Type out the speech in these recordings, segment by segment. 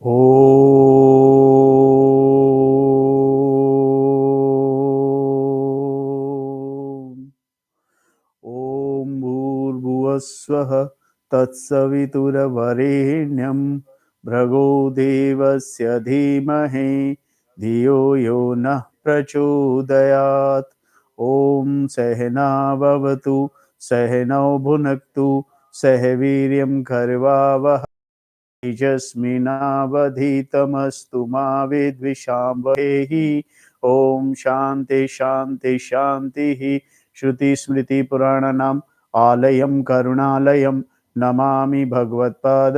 ॐ भूर्भुवस्वः तत्सवितुर्वरेण्यं भर्गो देवस्य धीमहि धियो यो नः प्रचोदयात्। ॐ सहना भवतु सहनौ भुनक्तु सह वीर्यं कर्वावहै तेजस्विनावधीतमस्तु मा विद्विषावहै। ओम शांति शांति शांति। श्रुतिस्मृतिपुराणानाम् आलयं करुणालयं नमामि भगवत्पाद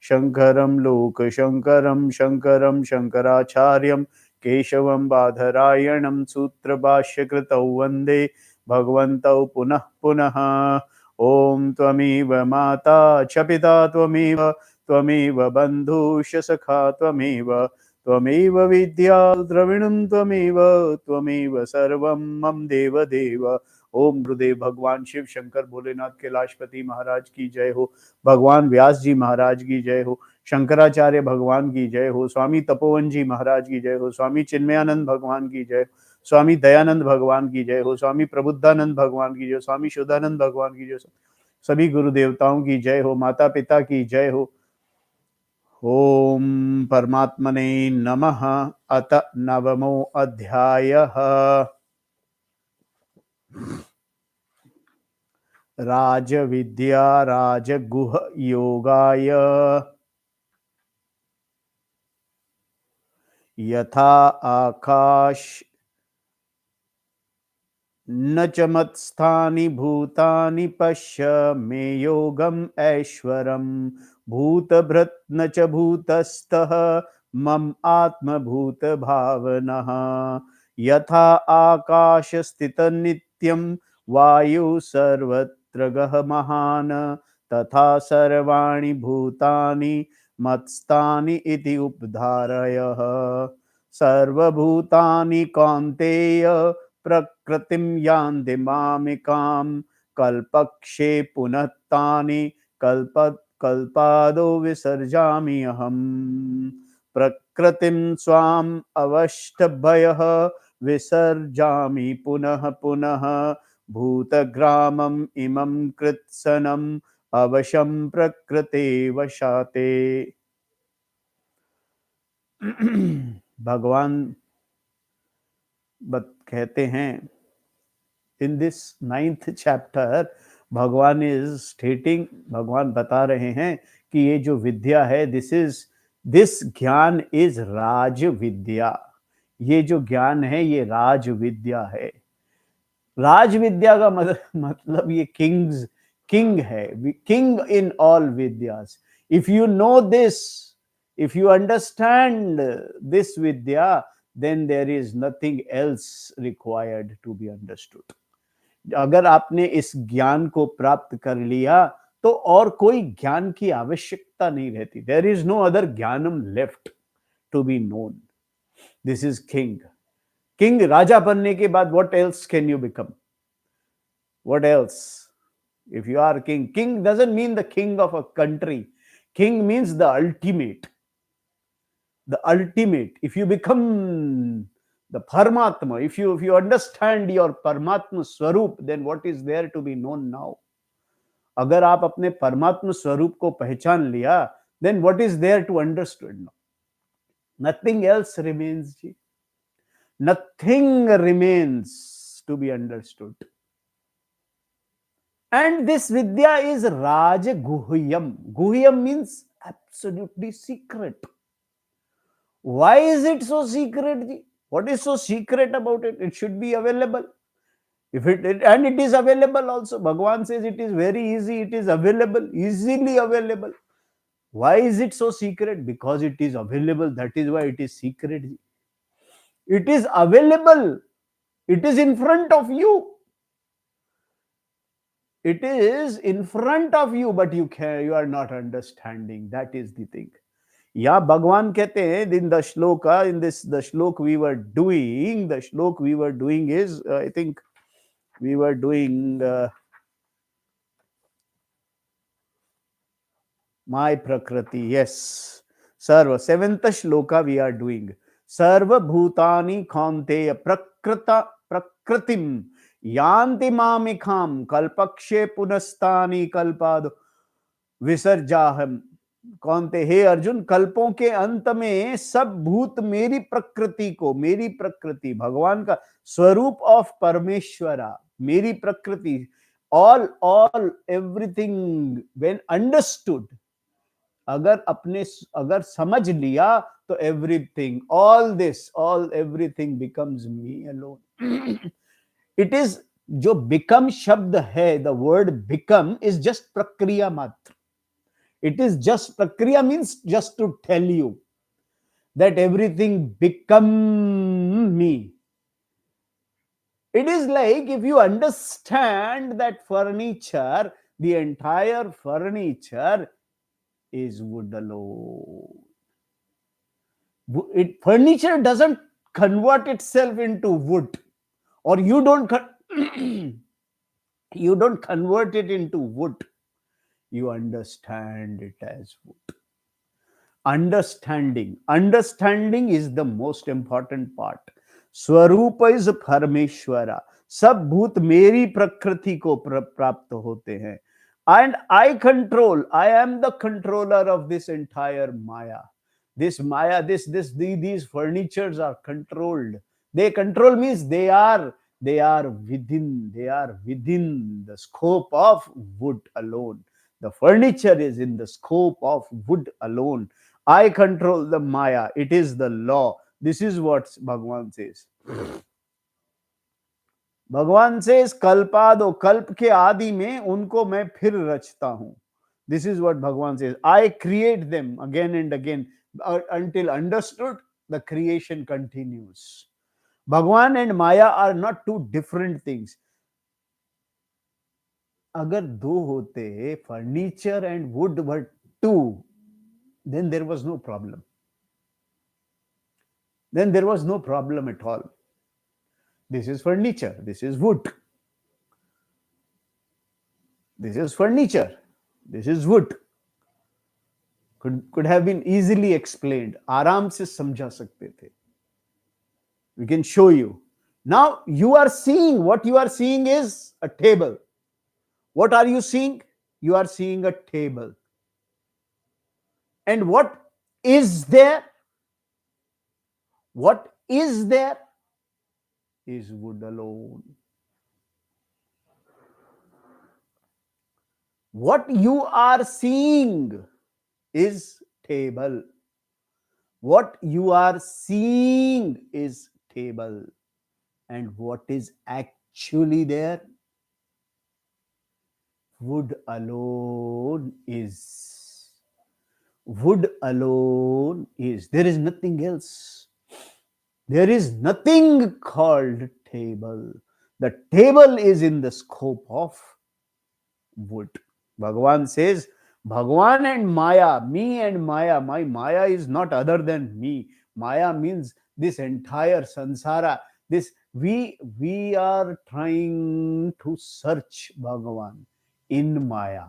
शंकरं लोकशंकरं शंकरं शंकराचार्यं केशवं बादरायणं सूत्रभाष्यकृतौ वन्दे भगवन्तौ पुनः पुनः। ओम त्वमेव माता च पिता त्वमेव त्वमेव बन्धुश्च सखा त्वमेव त्वमेव विद्या द्रविणं त्वमेव त्वमेव सर्वं मम देव देव। ओम गुरुदेव भगवान शिव शंकर भोलेनाथ कैलाशपति महाराज की जय हो। भगवान व्यास जी महाराज की जय हो। शंकराचार्य भगवान की जय हो। स्वामी तपोवन जी महाराज की जय हो। स्वामी चिन्मयानंद भगवान की जय हो। स्वामी दयानंद भगवान की जय हो। स्वामी प्रबुद्धानंद भगवान की जय हो। स्वामी शुद्धानंद भगवान की जय हो। सभी गुरु देवताओं की जय हो। माता पिता की जय हो। ओम परमात्मने नमः। अत नवमो अध्यायः। राजविद्या राजगुह योगाय यथा आकाश न च मत्स्थानि भूतानि पश्य मे योगम ऐश्वरम भूतभृत् न च भूतस्थः मम आत्मभूत भावनः। यथा आकाश स्थित नित्यं वायु सर्वत्र गः महान् तथा सर्वाणि भूतानि मत्स्थानि इति उपधारयः। सर्वभूतानि कौन्तेय प्रकृतिं यान्ति मामिकां कल्पक्षे पुनः तानि कल्पादो विसर्जामि अहम्। प्रकृतिं स्वाम् अवष्टभयः विसर्जामि पुनः पुनः भूतग्रामम् इमं कृत्स्नम् अवशं प्रकृते वशाते। भगवान कहते हैं इन दिस 9th चैप्टर भगवान इज स्टेटिंग, भगवान बता रहे हैं कि ये जो विद्या है दिस ज्ञान इज राज विद्या। ये जो ज्ञान है ये राज विद्या है। राज विद्या का मतलब ये किंग है, king in all विद्यास। If you know this, if you understand this Vidya, then there is nothing else required to be understood. अगर आपने इस ज्ञान को प्राप्त कर लिया तो और कोई ज्ञान की आवश्यकता नहीं रहती। There is no other ज्ञानम left to be known. This is king. King राजा बनने के बाद what else can you become? What else? If you are king, king doesn't mean the king of a country. King means the ultimate. The ultimate. If you become the Paramatma, if you understand your Paramatma Swarup, then what is there to be known now? अगर आप अपने परमात्मा स्वरूप को पहचान लिया, then what is there to understand now? Nothing else remains. Nothing remains to be understood. And this vidya is Raja Guhyam. Guhyam means absolutely secret. Why is it so secret? What is so secret about it? It should be available. And it is available also. Bhagavan says it is very easy. It is available, easily available. Why is it so secret? Because it is available. That is why it is secret. It is available. It is in front of you. It is in front of you, but you are not understanding. That is the thing. या भगवान कहते हैं in the shloka, in this the shlok we were doing, the shlok we were doing is I think we were doing my prakriti. Yes, Sarva, seventh shloka we are doing. Sarva bhutani kaunteya prakritim yanti mamikam kalpakshe punastani kalpado विसर्जाहम. कौनते, हे अर्जुन, कल्पों के अंत में सब भूत मेरी प्रकृति को, मेरी प्रकृति भगवान का स्वरूप ऑफ परमेश्वरा, मेरी प्रकृति, ऑल एवरीथिंग व्हेन अंडरस्टूड, अगर समझ लिया तो everything, all this, all everything becomes me alone. It is, जो बिकम शब्द है, the word become is just प्रक्रिया मात्र. It is just, prakriya means just to tell you that everything become me. It is like if you understand that furniture, the entire furniture is wood alone. Furniture doesn't convert itself into wood, or you don't you don't convert it into wood. You understand it as wood. Understanding is the most important part. स्वरूप is परमेश्वरा, सब भूत मेरी प्रकृति को प्राप्त होते हैं. And I control, I am the controller of this entire Maya. This Maya, these furnitures are controlled. They control means they are within the scope of wood alone. The furniture is in the scope of wood alone. I control the Maya. It is the law. This is what Bhagwan says. भगवान से कल्पादो, कल्प के आदि में उनको मैं फिर रचता हूं. This is what Bhagwan says. I create them again and again until understood. The creation continues. Bhagwan and Maya are not two different things. अगर दो होते, furniture and wood were two, then there was no problem. Then there was no problem at all. This is furniture, this is wood. This is furniture, this is wood. Could have been easily explained. आराम से समझा सकते थे. We can show you. Now you are seeing, what you are seeing is a table. What are you seeing? You are seeing a table. And what is there? What is there is wood alone. What you are seeing is table. What you are seeing is table. And what is actually there? Wood alone is. Wood alone is. There is nothing else. There is nothing called table. The table is in the scope of wood. Bhagavan says, Bhagavan and Maya, me and Maya, my Maya is not other than me. Maya means this entire samsara. This we are trying to search Bhagavan in Maya.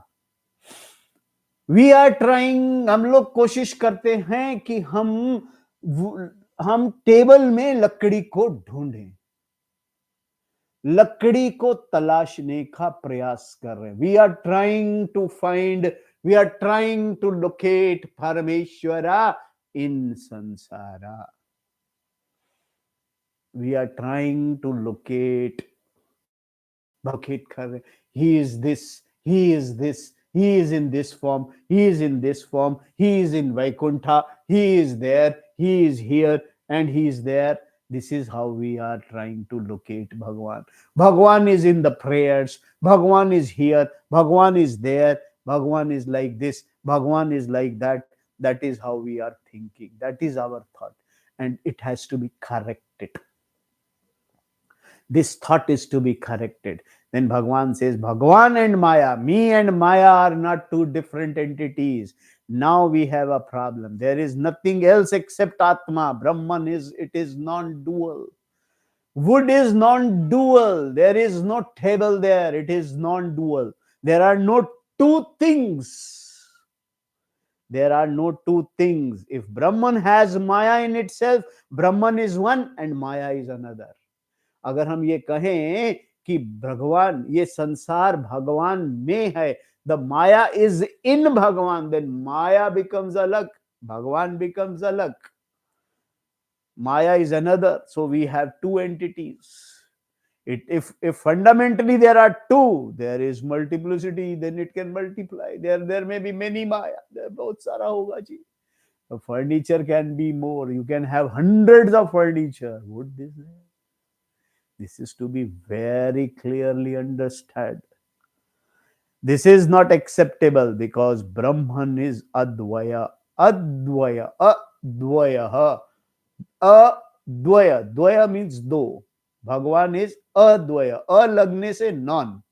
We are trying, हम लोग कोशिश करते हैं कि हम table में लकड़ी को ढूंढें, लकड़ी को तलाशने का प्रयास कर रहे हैं. We are trying to find, we are trying to locate Parameshwara in Sansara. We are trying to locate कर रहे. He is this, he is this, he is in this form, he is in this form, he is in Vaikuntha, he is there, he is here, and he is there. This is how we are trying to locate Bhagwan. Bhagwan is in the prayers, Bhagwan is here, Bhagwan is there, Bhagwan is like this, Bhagwan is like that. That is how we are thinking. That is our thought. And it has to be corrected. This thought is to be corrected. Then Bhagwan says, Bhagwan and Maya, me and Maya are not two different entities. Now we have a problem. There is nothing else except Atma. Brahman is, it is non-dual. Wood is non-dual. There is no table there. It is non-dual. There are no two things. There are no two things. If Brahman has Maya in itself, Brahman is one and Maya is another. अगर हम ये कहें कि भगवान, ये संसार भगवान में है, द माया इज इन भगवान, देन माया बिकम्स अलग, भगवान बिकम्स अलग, Maya is another. So we have two entities. If fundamentally there are two, there is multiplicity, then it can multiply. There may be many Maya. There बहुत सारा होगा जी. A furniture can be more. You can have hundreds of furniture. Would this is to be very clearly understood. This is not acceptable because Brahman is Advaya. Advaya. Advaya. Advaya. Dvaya means do. Bhagwan is Advaya. A lagne se non.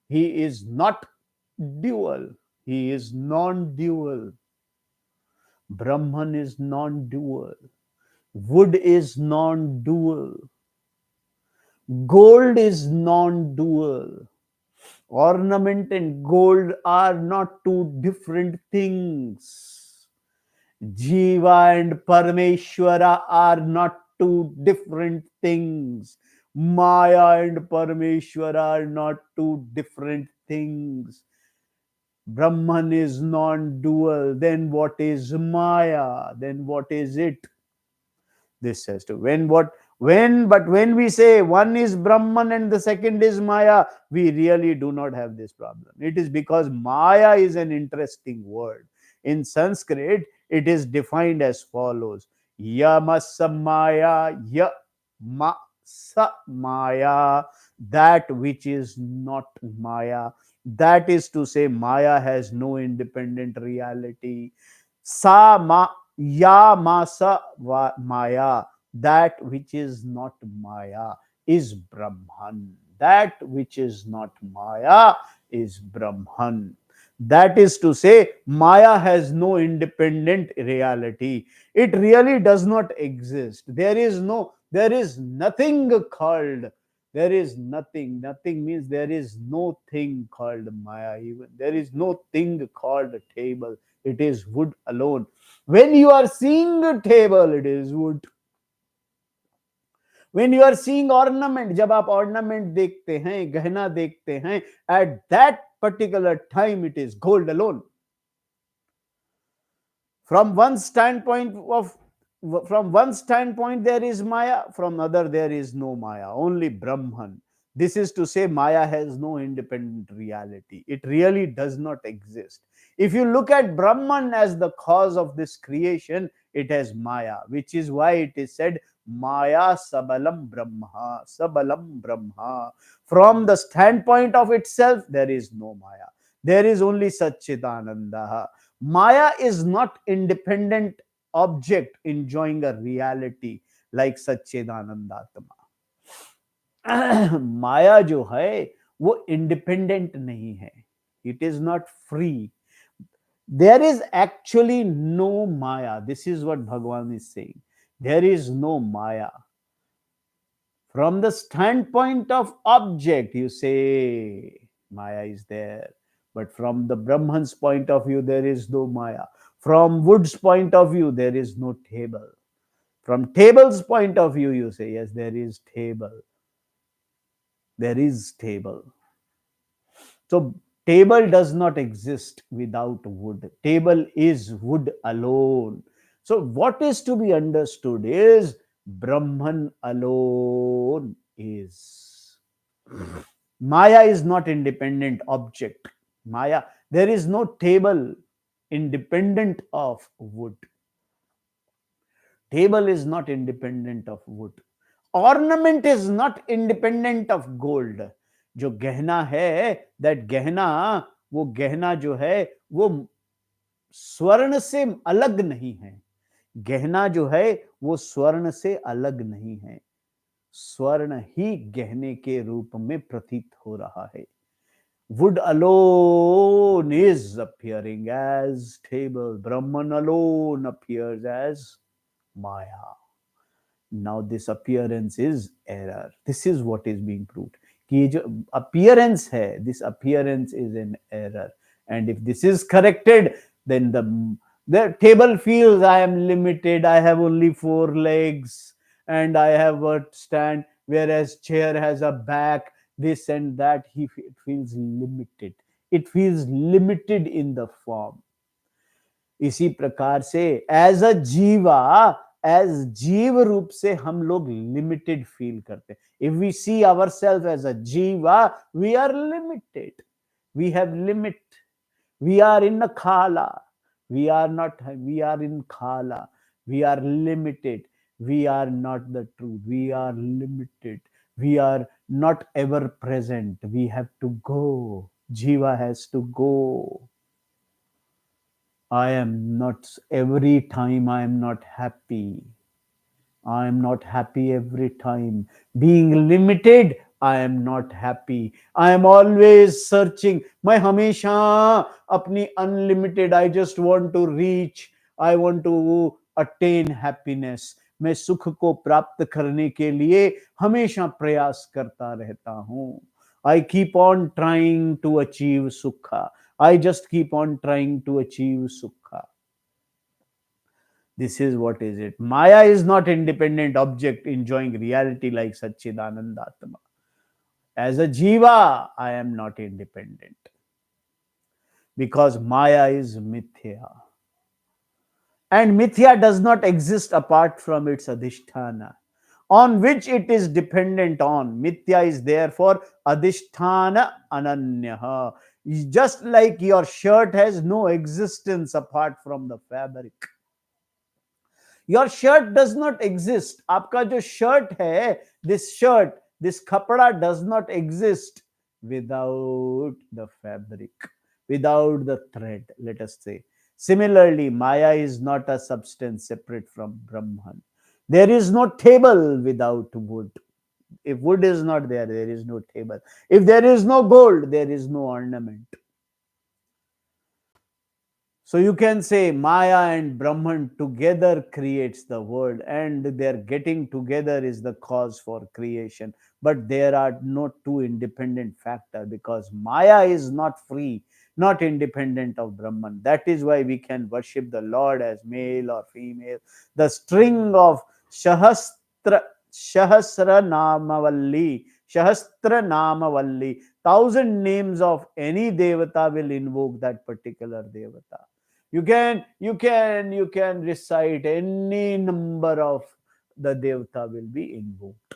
He is not dual. He is non-dual. Brahman is non-dual. Wood is non-dual. Gold is non-dual. Ornament and gold are not two different things. Jiva and Parameshwara are not two different things. Maya and Parameshwara are not two different things. Brahman is non-dual. Then what is Maya? Then what is it? This has to when we say one is Brahman and the second is Maya, we really do not have this problem. It is because Maya is an interesting word. In Sanskrit, it is defined as follows: Yamasa Maya, Yamasa Maya, that which is not Maya. That is to say, Maya has no independent reality. Sa ma Ya Masa Maya, that which is not Maya is Brahman. That which is not Maya is Brahman. That is to say, Maya has no independent reality. It really does not exist. There is nothing called, there is nothing. Nothing means there is no thing called Maya, even. There is no thing called table. It is wood alone. When you are seeing a table, it is wood. When you are seeing ornament, जब आप ornament देखते हैं, गहना देखते हैं, at that particular time it is gold alone. From one standpoint there is Maya, from other there is no Maya, only Brahman. This is to say, Maya has no independent reality. It really does not exist. If you look at Brahman as the cause of this creation, it has Maya, which is why it is said Maya Sabalam Brahma. Sabalam Brahma. From the standpoint of itself, there is no Maya. There is only Satchidananda. Maya is not independent object enjoying a reality like Satchidananda Atma. माया जो है वो independent नहीं है. It is not free. There is actually no Maya. This is what Bhagavan is saying. There is no Maya. From the standpoint of object, you say Maya is there. But from the Brahman's point of view, there is no Maya. From wood's point of view, there is no table. From table's point of view, you say, yes, there is table. There is table. So table does not exist without wood. Table is wood alone. So what is to be understood is Brahman alone is. Maya is not independent object. Maya, there is no table independent of wood. Table is not independent of wood. Ornament is not independent of gold. जो गहना है, that गहना, वो गहना जो है वो स्वर्ण से अलग नहीं है. गहना जो है वो स्वर्ण से अलग नहीं है. स्वर्ण ही गहने के रूप में प्रतीत हो रहा है. Wood alone is appearing as table. Brahman alone appears as Maya. Now this appearance is error. This is what is being proved. कि ये जो appearance है, this appearance is an error. And if this is corrected, then The table feels I am limited, I have only four legs and I have a stand, whereas chair has a back, this and that. It feels limited. It feels limited in the form. इसी प्रकार से as a जीवा, as जीव रूप से हम लोग limited फील करते हैं. If we see our self as a jiva, we are limited, we have limit, we are in खाला, we are not, we are in खाला, we are limited, we are not the truth, we are limited, we are not ever present, we have to go, jiva has to go. I am not, every time I am not happy. I am not happy every time. Being limited, I am not happy. I am always searching. मैं हमेशा अपनी unlimited, I just want to reach, I want to attain happiness. मैं सुख को प्राप्त करने के लिए हमेशा प्रयास करता रहता हूँ. I keep on trying to achieve sukha. I just keep on trying to achieve sukha. This is what is it. Maya is not independent object enjoying reality like Satchidananda Atma. As a jiva, I am not independent because Maya is mithya. And mithya does not exist apart from its adhisthana, on which it is dependent on. Mithya is therefore adhisthana ananyaha. Just like your shirt has no existence apart from the fabric. Your shirt does not exist. आपका जो shirt है, this shirt, this kapda does not exist without the fabric, without the thread, let us say. Similarly, Maya is not a substance separate from Brahman. There is no table without wood. If wood is not there, there is no table. If there is no gold, there is no ornament. So you can say Maya and Brahman together creates the world, and their getting together is the cause for creation. But there are no two independent factors because Maya is not free, not independent of Brahman. That is why we can worship the Lord as male or female. The string of Shahastra Namavalli, Shahastra Namavalli, 1,000 names of any devata will invoke that particular devata. You can recite any number of the devata will be invoked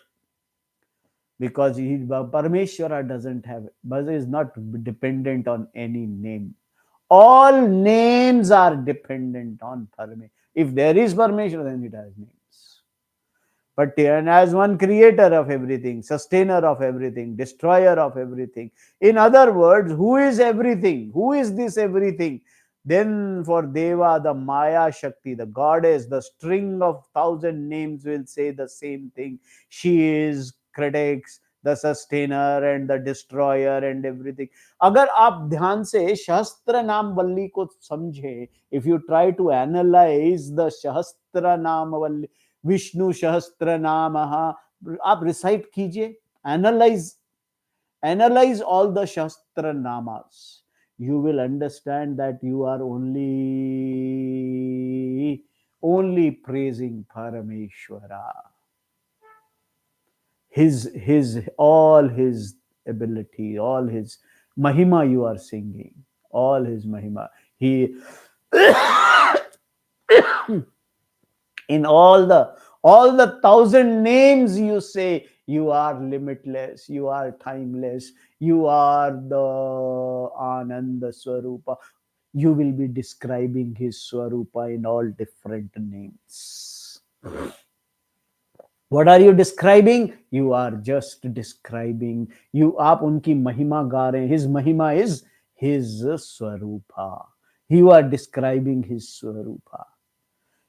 because Parameshwara doesn't have, but is not dependent on any name. All names are dependent on Parameshwara. If there is Parameshwara, then it has names. But and as one creator of everything, sustainer of everything, destroyer of everything. In other words, who is everything? Who is this everything? Then for Deva, the Maya Shakti, the goddess, the string of 1,000 names will say the same thing. She is critics, the sustainer and the destroyer and everything. अगर आप ध्यान से सहस्त्र नाम वल्ली को समझे, if you try to analyze the सहस्त्र नाम वल्ली, विष्णु सहस्त्र नाम, आप रिसाइट कीजिए, analyze all the shastra namas. You will understand that you are only praising Parameshwara. His all his ability, all his mahima you are singing, all his mahima. He in all the 1,000 names you say, you are limitless, you are timeless, you are the Ananda Swarupa. You will be describing his Swarupa in all different names. What are you describing? You are just describing. आप उनकी महिमा गा रहे हैं. His mahima is his Swarupa. You are describing his Swarupa.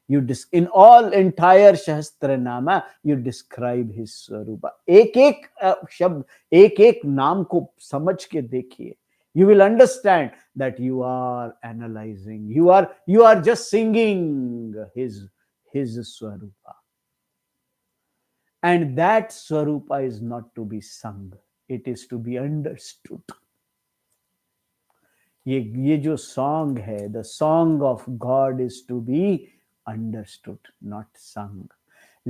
In all entire Shastra Nama, you describe his Swarupa. एक शब्द, एक नाम को समझ के देखिए. You will understand that you are analyzing. You are just singing his Swarupa. And that Swarupa is not to be sung. It is to be understood. ये जो सॉन्ग है, the song of God is to be understood, not sung.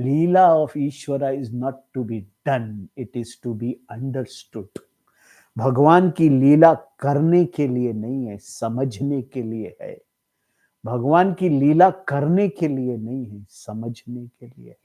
Leela of Ishwara is not to be done, it is to be understood. भगवान की लीला करने के लिए नहीं है, समझने के लिए है. भगवान की लीला करने के लिए नहीं है, समझने के लिए है.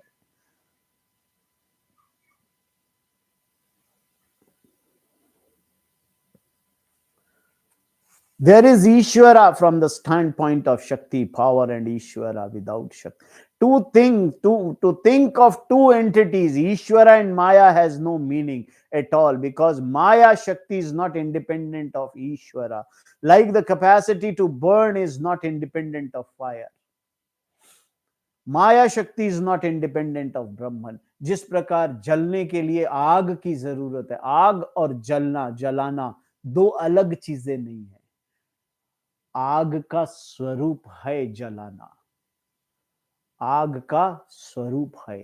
There is Ishvara from the standpoint of Shakti, power, and Ishvara without Shakti. To think of two entities, Ishvara and Maya, has no meaning at all, because Maya Shakti is not independent of Ishvara. Like the capacity to burn is not independent of fire. माया शक्ति is not independent of ब्रह्मन. जिस प्रकार जलने के लिए आग की जरूरत है, आग और जलना, जलाना दो अलग चीजें नहीं है. आग का स्वरूप है जलाना, आग का स्वरूप है.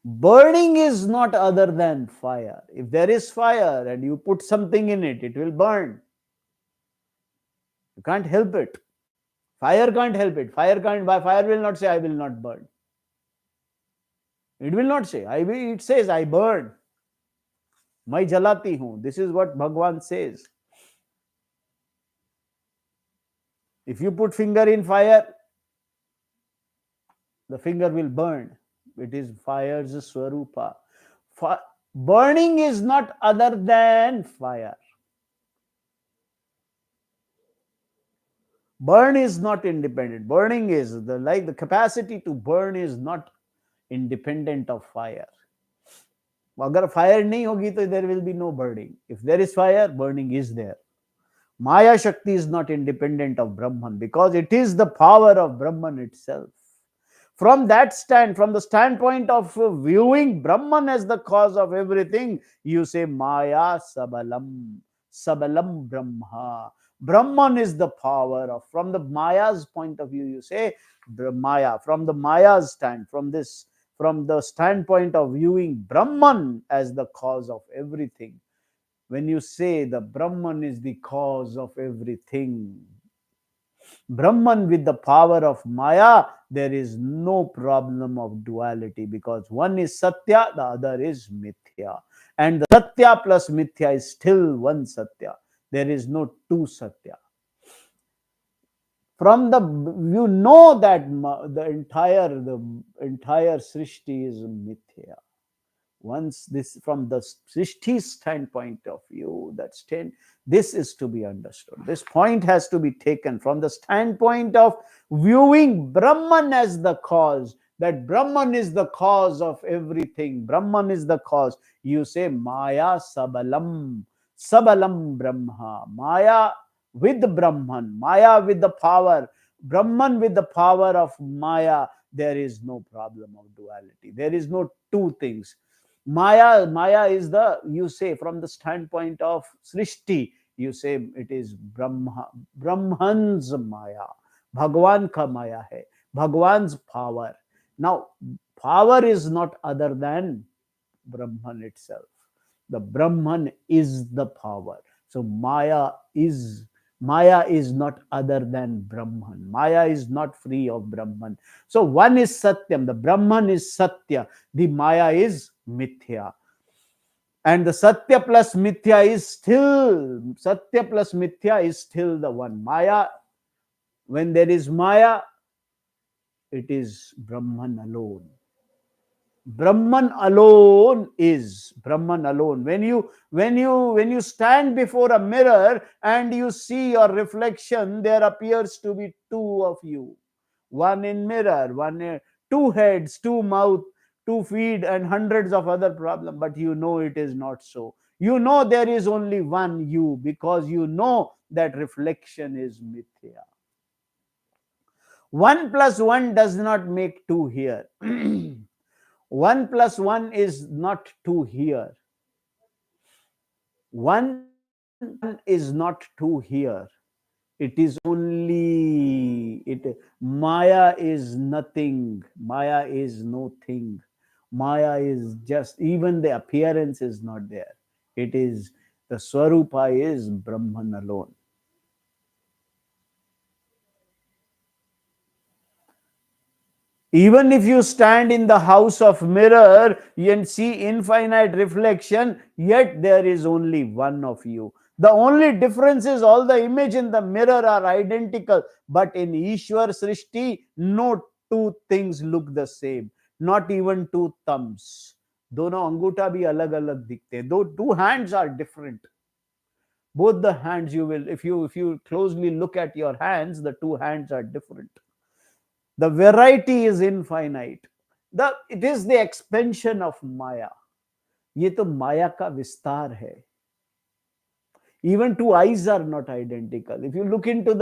Burning is not other than fire. If there is fire and you put something in it, it will burn. You can't help it. Fire can't help it. Fire will not say, I will not burn. It will not say, it says, I burn. मैं जलाती हूं. This is what Bhagwan says. If you put finger in fire, the finger will burn. It is fire's swarupa. Burning is not other than fire. Burn is not independent. Burning is like the capacity to burn is not independent of fire. अगर fire नहीं होगी तो there will be no burning. If there is fire, burning is there. Maya Shakti is not independent of Brahman, because it is the power of Brahman itself. From the standpoint of viewing Brahman as the cause of everything, you say Maya Sabalam, Sabalam Brahma. Brahman is the power of. From the Maya's point of view, you say Maya. From the Maya's from the standpoint of viewing Brahman as the cause of everything. When you say the Brahman is the cause of everything, Brahman with the power of Maya, there is no problem of duality, because one is Satya, the other is Mithya. And the Satya plus Mithya is still one Satya. There is no two Satya. From the, you know that the entire Srishti is Mithya. Once this, from the Srishti's standpoint of view, this is to be understood. This point has to be taken from the standpoint of viewing Brahman as the cause, that Brahman is the cause of everything. Brahman is the cause. You say Maya Sabalam, Sabalam Brahma. Maya with Brahman, Maya with the power, Brahman with the power of Maya. There is no problem of duality. There is no two things. Maya is the, you say, from the standpoint of Srishti, you say it is Brahman's Maya. Bhagwan ka Maya hai. Bhagwan's power. Now, power is not other than Brahman itself. The Brahman is the power. So Maya is not other than Brahman. Maya is not free of Brahman. So one is Satyam. The Brahman is Satya. The Maya is Mithya. And the Satya plus Mithya is still the one. Maya, when there is Maya, it is Brahman alone. Brahman alone is Brahman alone. When you stand before a mirror and you see your reflection, there appears to be two of you. One in mirror, two heads, two mouth, two feet, and hundreds of other problems. But you know it is not so. You know there is only one you, because you know that reflection is mithya. 1 plus 1 does not make 2 here. 1 plus 1 is not 2 here. 1 is not 2 here. It is only Maya is nothing. Maya is no thing. Maya is just, even the appearance is not there. It is The Swarupa is Brahman alone. Even if you stand in the house of mirror and see infinite reflection, yet there is only one of you. The only difference is all the image in the mirror are identical, but in Ishwar Srishti, no two things look the same, not even two thumbs. दोनों अंगूठा भी अलग अलग दिखते हैं. Though two hands are different. Both the hands, you will, if you closely look at your hands, the two hands are different. The variety is infinite. It is the expansion of Maya. ये तो माया का विस्तार है. Even two eyes are not identical. If you look into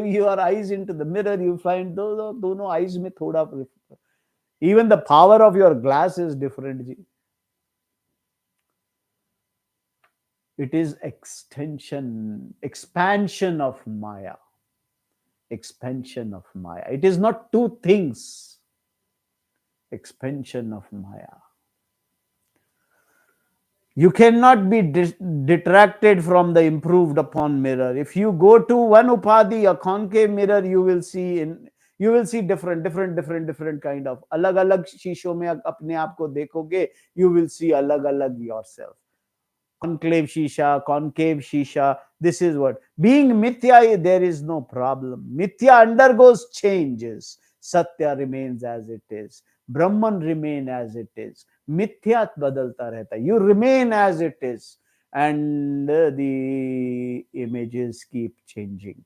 your eyes into the mirror, you find दोनों eyes में थोड़ा. Even the power of your glass is different. It is expansion of Maya. Expansion of Maya. It is not two things. Expansion of Maya. You cannot be detracted from the improved upon mirror. If you go to one upadhi, a concave mirror, you will see different kind of. अलग अलग शीशों में अपने आप को देखोगे, you will see अलग अलग yourself. Concave shisha, this is what. Being mithya, there is no problem. Mithya undergoes changes. Satya remains as it is. Brahman remain as it is. Mithya badalta rehta. You remain as it is. And the images keep changing.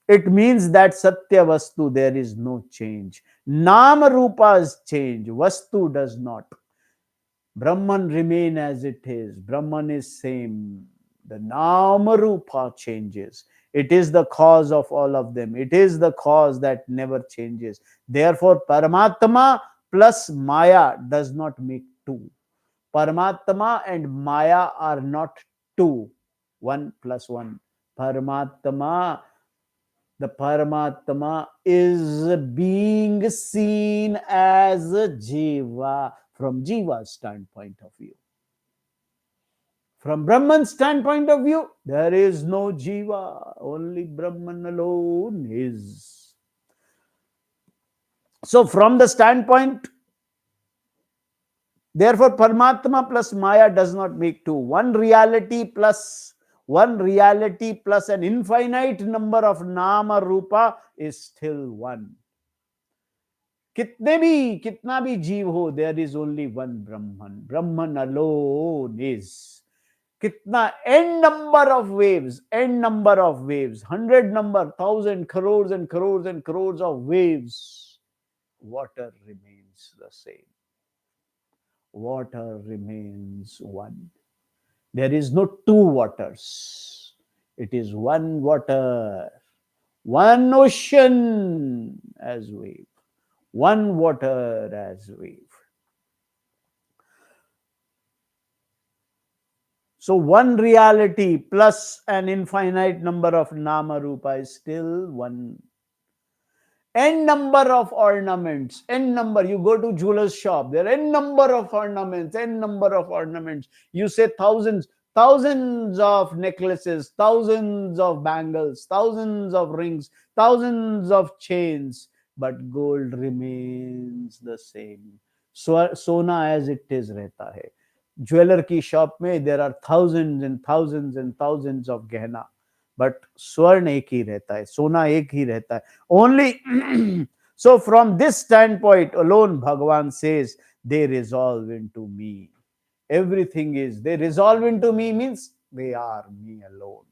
It means that Satya Vastu, there is no change. Nama Rupas change. Vastu does not. Brahman remain as it is. Brahman is same. The Nama Rupa changes. It is the cause of all of them. It is the cause that never changes. Therefore, Paramatma plus Maya does not make two. Paramatma and Maya are not two. 1 plus 1. Paramatma, the Paramatma is being seen as a Jiva from Jiva's standpoint of view. From Brahman's standpoint of view, there is no Jiva, only Brahman alone is. So from the standpoint, therefore Paramatma plus Maya does not make two. One reality plus an infinite number of Nama Rupa is still one. कितना भी जीव हो, there is only one Brahman. Brahman alone is. कितना n number of waves, 100 number, 1,000 crores and crores and crores of waves, water remains the same. Water remains one. There is no two waters. It is one water, one ocean as wave, one water as wave. So one reality plus an infinite number of Nama Rupa is still one. N number of ornaments, n number. You go to jeweler's shop, there are n number of ornaments, n number of ornaments. You say thousands of necklaces, thousands of bangles, thousands of rings, thousands of chains, but gold remains the same. Sona as it is रहता है. Jeweler की shop में there are thousands and thousands and thousands of gehna. But स्वर्ण एक ही रहता है, सोना एक ही रहता है. Only so from this standpoint alone, Bhagavan says, they resolve into me. Everything is, they resolve into me means they are me alone.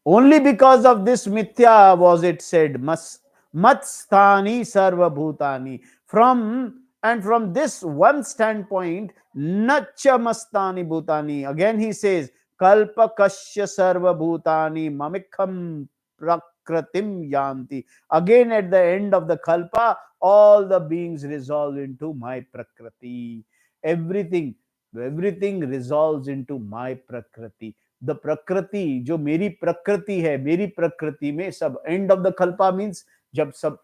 Only because of this mithya was it said, matstani sarva bhutani. From this one standpoint, nacha mastani bhutani. Again he says, kalpa kasya sarva bhutani mamikham prakratim yanti. Again at the end of the kalpa, all the beings resolve into my prakriti. Everything resolves into my prakriti. The prakriti, जो मेरी प्रकृति है, मेरी प्रकृति में सब, end of the kalpa means जब सब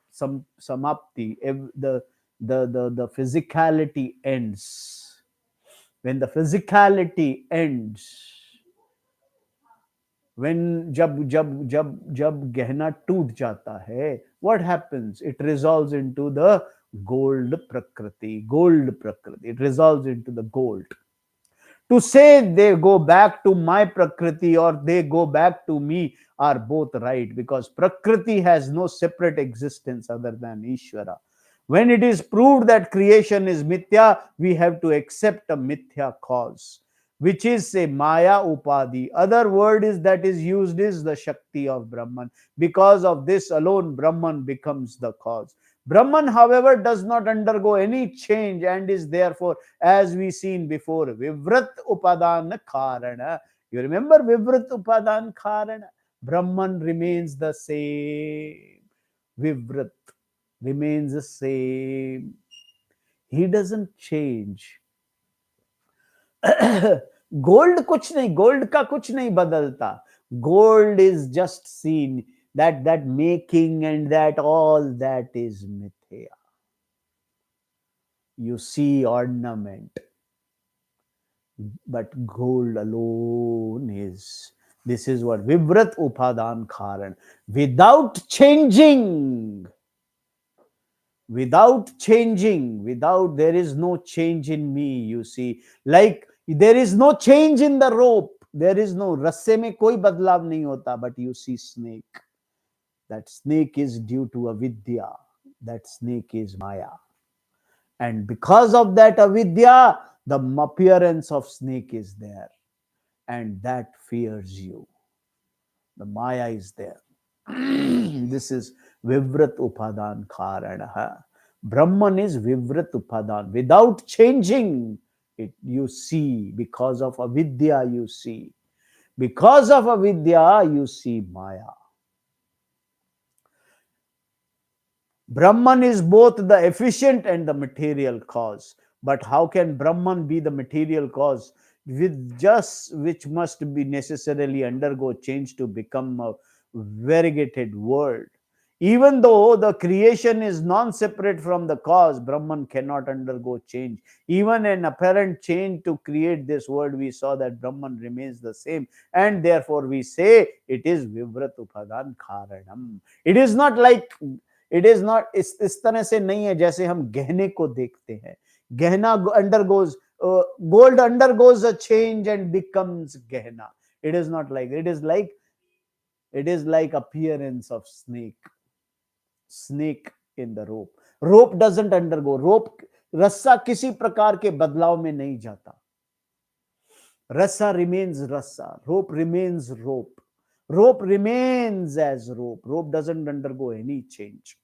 समाप्ति, the physicality ends. when the physicality ends, when जब जब जब जब गहना टूट जाता है, what happens? It resolves into the gold prakriti. It resolves into the gold. To say they go back to my prakriti or they go back to me are both right, because prakriti has no separate existence other than Ishvara. When it is proved that creation is mithya, we have to accept a mithya cause, which is a Maya Upadi. Other word is that is used is the Shakti of Brahman. Because of this alone, Brahman becomes the cause. Brahman, however, does not undergo any change and is therefore, as we seen before, Vivrat Upadan Karana. You remember Vivrat Upadan Karana? Brahman remains the same. Vivrat remains the same. He doesn't change. Gold कुछ नहीं, gold का कुछ नहीं बदलता. Gold is just seen, that making and that all that is mithya. You see ornament, but gold alone is. This is what Vivrat Upadan Karan. Without changing, without, there is no change in me, you see. Like there is no change in the rope, there is no, rasse mein koi badlav nahi hota, but you see snake. That snake is due to avidya, that snake is Maya, and because of that avidya, the appearance of snake is there, and that fears you. The Maya is there. This is Vivrat Upadan Karana. Brahman is Vivrat Upadan. Without changing it, you see. Because of avidya, you see. Because of avidya, you see Maya. Brahman is both the efficient and the material cause. But how can Brahman be the material cause, with just which must be necessarily undergo change to become a variegated world? Even though the creation is non-separate from the cause, Brahman cannot undergo change. Even an apparent change to create this world, we saw that Brahman remains the same, and therefore we say it is Vivrat Upadan Karanam. It is not like, it is not, इस तरह से नहीं है जैसे हम गहने को देखते हैं. Gahna undergoes, gold undergoes a change and becomes gahna. It is not like, it is like appearance of snake in the rope doesn't undergo, रस्सा किसी प्रकार के बदलाव में नहीं जाता. रस्सा remains rassa, rope remains rope remains as rope doesn't undergo any change.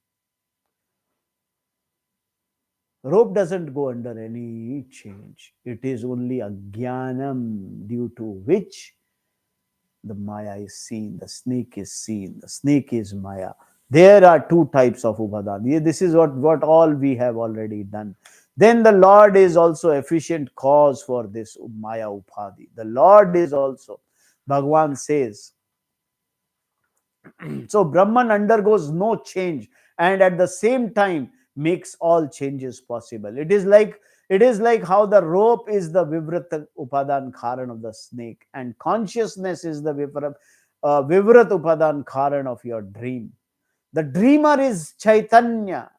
Rope doesn't go under any change. It is only ajnanam, due to which the Maya is seen, the snake is seen, the snake is Maya. There are two types of upadan. This is what all we have already done. Then the Lord is also efficient cause for this Maya Upadhi. The Lord is also, Bhagavan says, so Brahman undergoes no change and at the same time makes all changes possible. It is like how the rope is the Vivrat Upadan Karan of the snake, and consciousness is the Vivrat Upadan Karan of your dream. The dreamer is Chaitanya.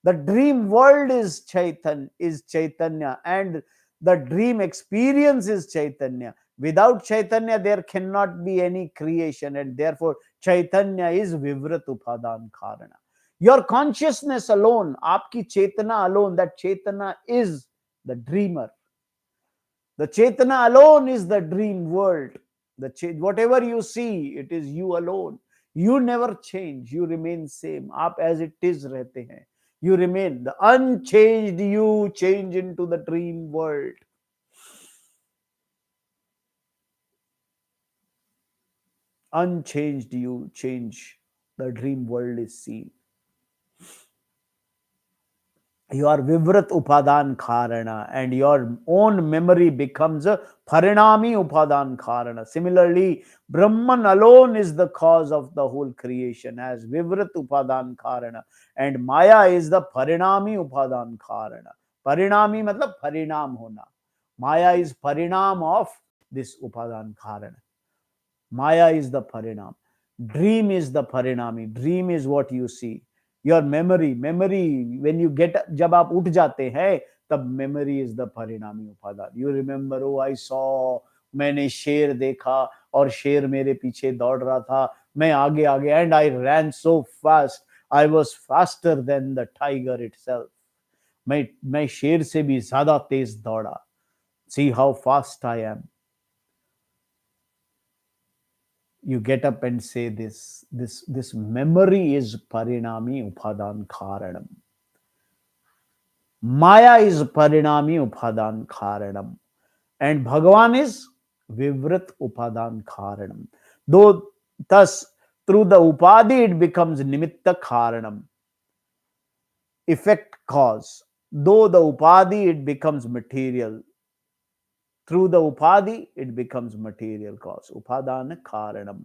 The dream world is Chaitanya, and the dream experience is Chaitanya. Without Chaitanya, there cannot be any creation, and therefore Chaitanya is Vivrat Upadan Karana. Your consciousness alone, aapki Chetana alone, that Chetana is the dreamer. The Chetana alone is the dream world. Whatever you see, it is you alone. You never change. You remain same. Aap as it is rehte hain. You remain. The unchanged you change into the dream world. Unchanged you change. The dream world is seen. Your Vivrat Upadan Karana, and your own memory becomes a Parinami Upadan Karana. Similarly, Brahman alone is the cause of the whole creation as Vivrat Upadan Karana, and Maya is the Parinami Upadan Karana. Parinami matlab parinam hona. Maya is parinam of this upadan karana. Maya is the parinam. Dream is the parinami. Dream is what you see. Your memory, when you get, जब आप उठ जाते हैं, तब memory is the parinami upadan. You remember, oh, I saw, मैंने शेर देखा और शेर मेरे पीछे दौड़ रहा था, मैं आगे आगे, and I ran so fast, I was faster than the tiger itself. मैं शेर से भी ज्यादा तेज दौड़ा. See how fast I am. You get up and say this memory is parinami upadan karanam. Maya is parinami upadan karanam. And Bhagavan is vivrit upadan karanam. Though thus through the upadi it becomes nimitta karanam. Effect cause. Though the upadi it becomes material. Through the upadi, it becomes material cause. Upadana karanam.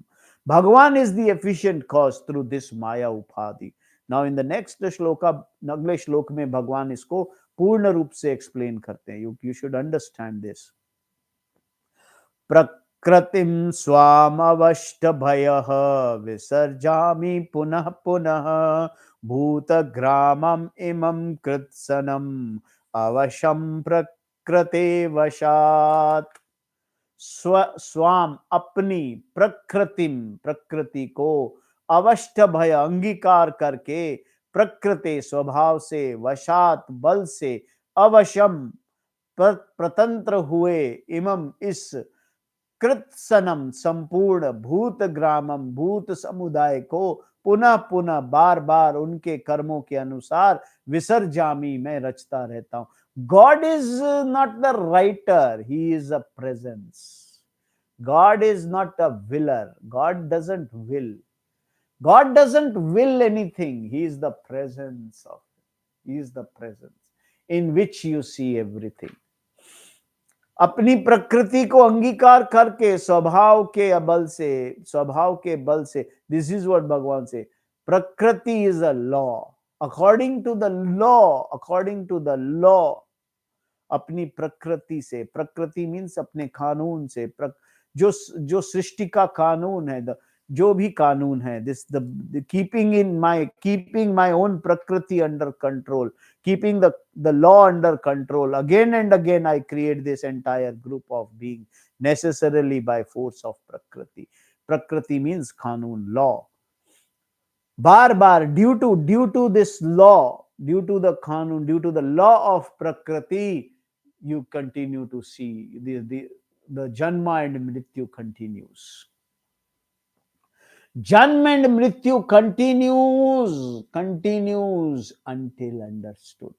Bhagavan is the efficient cause through this Maya upadi. Now in the next shloka, अगले श्लोक में भगवान इसको पूर्ण रूप से explain करते हैं. You should understand this. प्रकृतिं स्वामवष्टभयः विसर्जामि पुनः पुनः भूतग्रामम् इमं कृत्सनम् अवशं प्रकृते वशात्. स्वाम अपनी, प्रकृतिम प्रकृति को, अवष्ट भय अंगीकार करके, प्रकृति स्वभाव से, वशात बल से, अवशम प्रतंत्र हुए, इमम इस, कृत्सनम संपूर्ण, भूत ग्रामम भूत समुदाय को, पुनः पुनः बार बार उनके कर्मों के अनुसार, विसर्जामी मैं रचता रहता हूं. God is not the writer, he is a presence. God is not a willer. God doesn't will. God doesn't will anything. He is the presence of it. He is the presence in which you see everything. अपनी प्रकृति को अंगीकार करके, स्वभाव के बल से, this is what भगवान से, प्रकृति is a law. According to the law, अपनी प्रकृति से, प्रकृति मीन्स अपने कानून से, जो सृष्टि का कानून है, जो भी कानून है, this the keeping my own prakriti under control, keeping the law under control. Again and again I create this entire group of being necessarily by force of prakriti. Prakriti means kanun, law. Bar bar, due to this law, due to the kanun, due to the law of prakriti, you continue to see the janma and mrityu continues. Janma and mrityu continues until understood.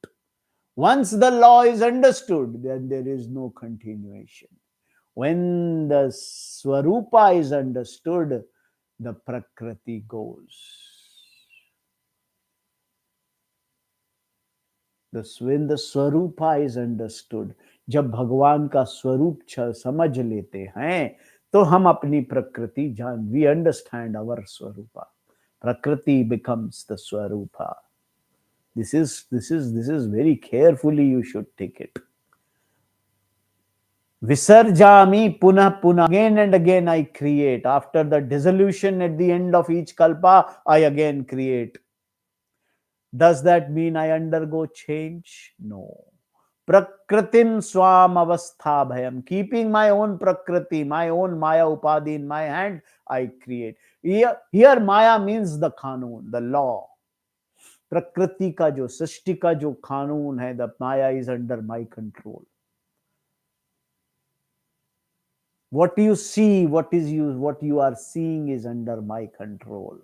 Once the law is understood, then there is no continuation. When the Swarupa is understood, the Prakriti goes. When the Swarupa is understood, जब भगवान का स्वरूप समझ लेते हैं, तो हम अपनी प्रकृति जान, we understand our Swarupa. Prakriti becomes the Swarupa. This is very carefully you should take it. Visarjami punah punah. Again and again I create. After the dissolution at the end of each kalpa, I again create. Does that mean I undergo change? No. Prakritim swam avastha bhayam. Keeping my own prakriti, my own maya upadi in my hand, I create. Here maya means the kanun, the law. प्रकृति का जो, सृष्टि का जो कानून है, the Maya is under my control. What you see, what you are seeing is under my control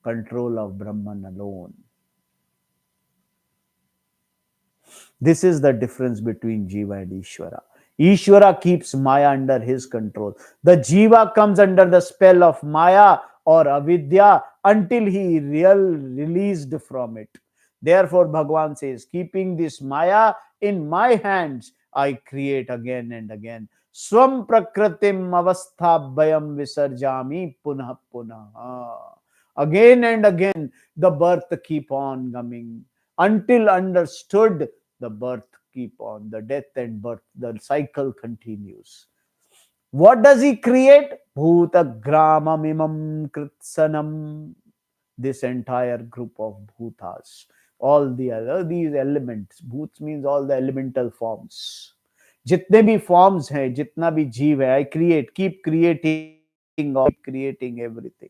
of Brahman alone. This is the difference between Jiva and Ishwara. Ishwara keeps Maya under his control. The Jiva comes under the spell of Maya or avidya until he released from it. Therefore, Bhagavan says, keeping this Maya in my hands, I create again and again. Swam prakritim avasthabhyam visarjami punah punah. Again and again, the birth keep on coming. Until understood, the birth keep on. The death and birth, the cycle continues. What does he create? Bhuta Gramamimam Kritsanam. This entire group of bhutas, all the other these elements. Bhoots means all the elemental forms. जितने भी forms हैं, जितना भी जीव है, I create, keep creating all, creating everything.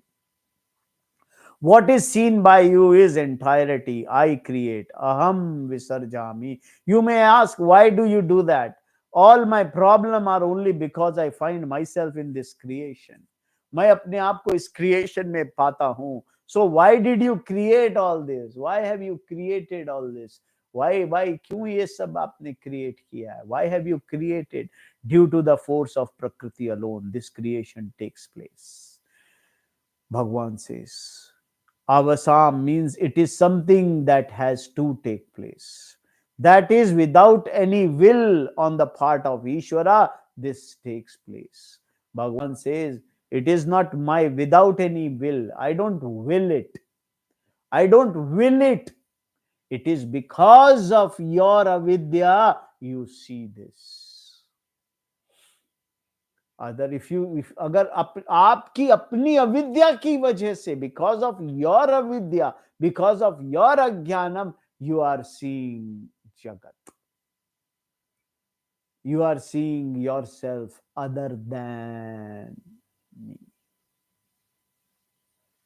What is seen by you is entirety. I create. Aham visarjami. You may ask, why do you do that? All my problem are only because I find myself in this creation. मैं अपने आप को इस creation में पाता हूँ. So why did you create all this? Why have you created all this? Why क्यों ये सब आपने create किया है? Why have you created? Due to the force of Prakriti alone, this creation takes place. Bhagwan says, Avasam means it is something that has to take place. That is, without any will on the part of Ishvara, this takes place. Bhagwan says, it is not my without any will. I don't will it. I don't will it. It is because of your avidya you see this. Other if अगर आपकी अपनी अविद्या की वजह से, because of your avidya, because of your अज्ञानम, you are seeing jagat, you are seeing yourself other than me,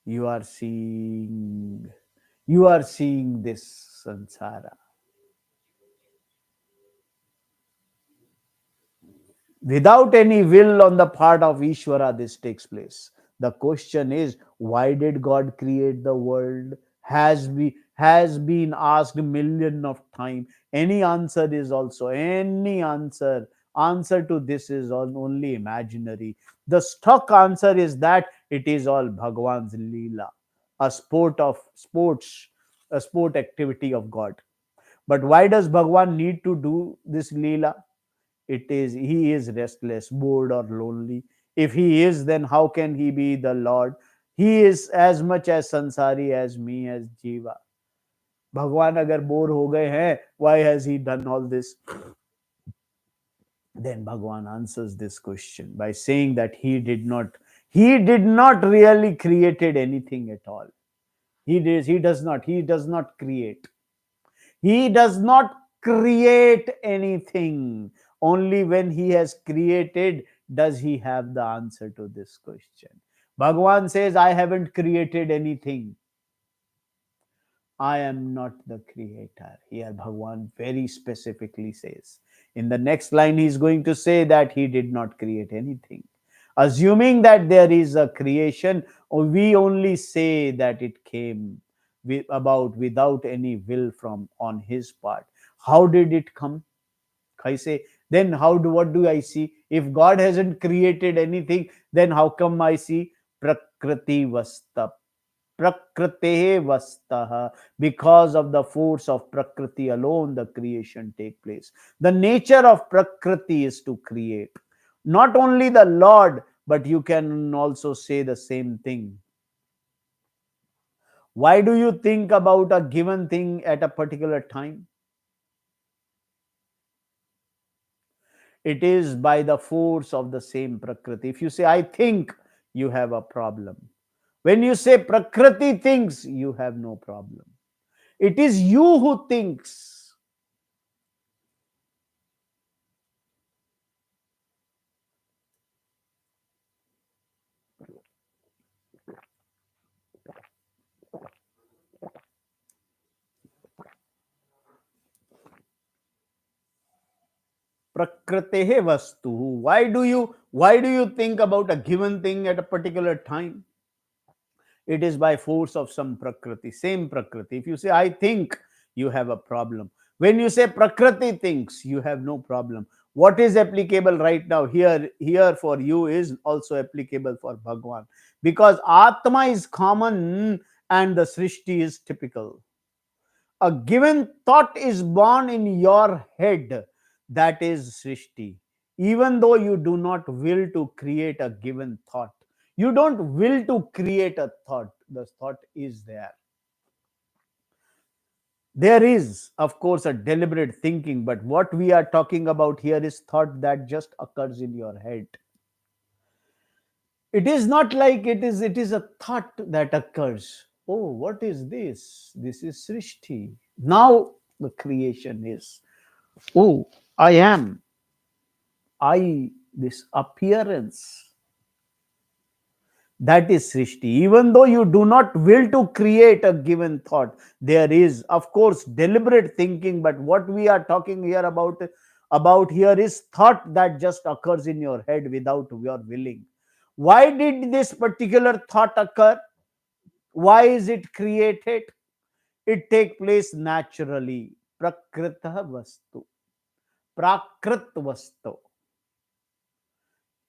you are seeing this sansara. Without any will on the part of Ishvara, this takes place. The question is, why did God create the world? Has been asked a million of times. Any answer is also any answer. Answer to this is only imaginary. The stock answer is that it is all Bhagwan's Leela, a sport activity of God. But why does Bhagwan need to do this Leela? It is he is restless, bored, or lonely. If he is, then how can he be the Lord? He is as much as sansari as me, as jiva. भगवान अगर bore हो गए हैं, why has he done all this? Then Bhagwan answers this question by saying that he did not really created anything at all. He does not create. He does not create anything. Only when he has created does he have the answer to this question. Bhagwan says, I haven't created anything. I am not the creator. Here Bhagwan very specifically says. In the next line, he is going to say that he did not create anything. Assuming that there is a creation, we only say that it came about without any will from on his part. How did it come? I say, then what do I see? If God hasn't created anything, then how come I see Prakriti Vasta? Prakrite Vastaha. Because of the force of Prakriti alone, the creation take place. The nature of Prakriti is to create. Not only the Lord, but you can also say the same thing. Why do you think about a given thing at a particular time? It is by the force of the same Prakriti. If you say, I think, you have a problem. When you say Prakriti thinks, you have no problem. It is you who thinks. Prakritehe vastu. Why do you think about a given thing at a particular time? It is by force of some Prakriti, same Prakriti. If you say, I think, you have a problem. When you say Prakriti thinks, you have no problem. What is applicable right now here for you is also applicable for Bhagwan. Because Atma is common and the Srishti is typical. A given thought is born in your head, that is Srishti. Even though you do not will to create a given thought, you don't will to create a thought, the thought is there. There is, of course, a deliberate thinking, but what we are talking about here is thought that just occurs in your head. It is not like it is a thought that occurs. Oh, what is this? This is Srishti. Now the creation is. Oh, I am. This appearance. That is Srishti. Even though you do not will to create a given thought, there is, of course, deliberate thinking. But what we are talking here about here is thought that just occurs in your head without your willing. Why did this particular thought occur? Why is it created? It take place naturally. Prakritah vastu. प्राकृत वस्तु,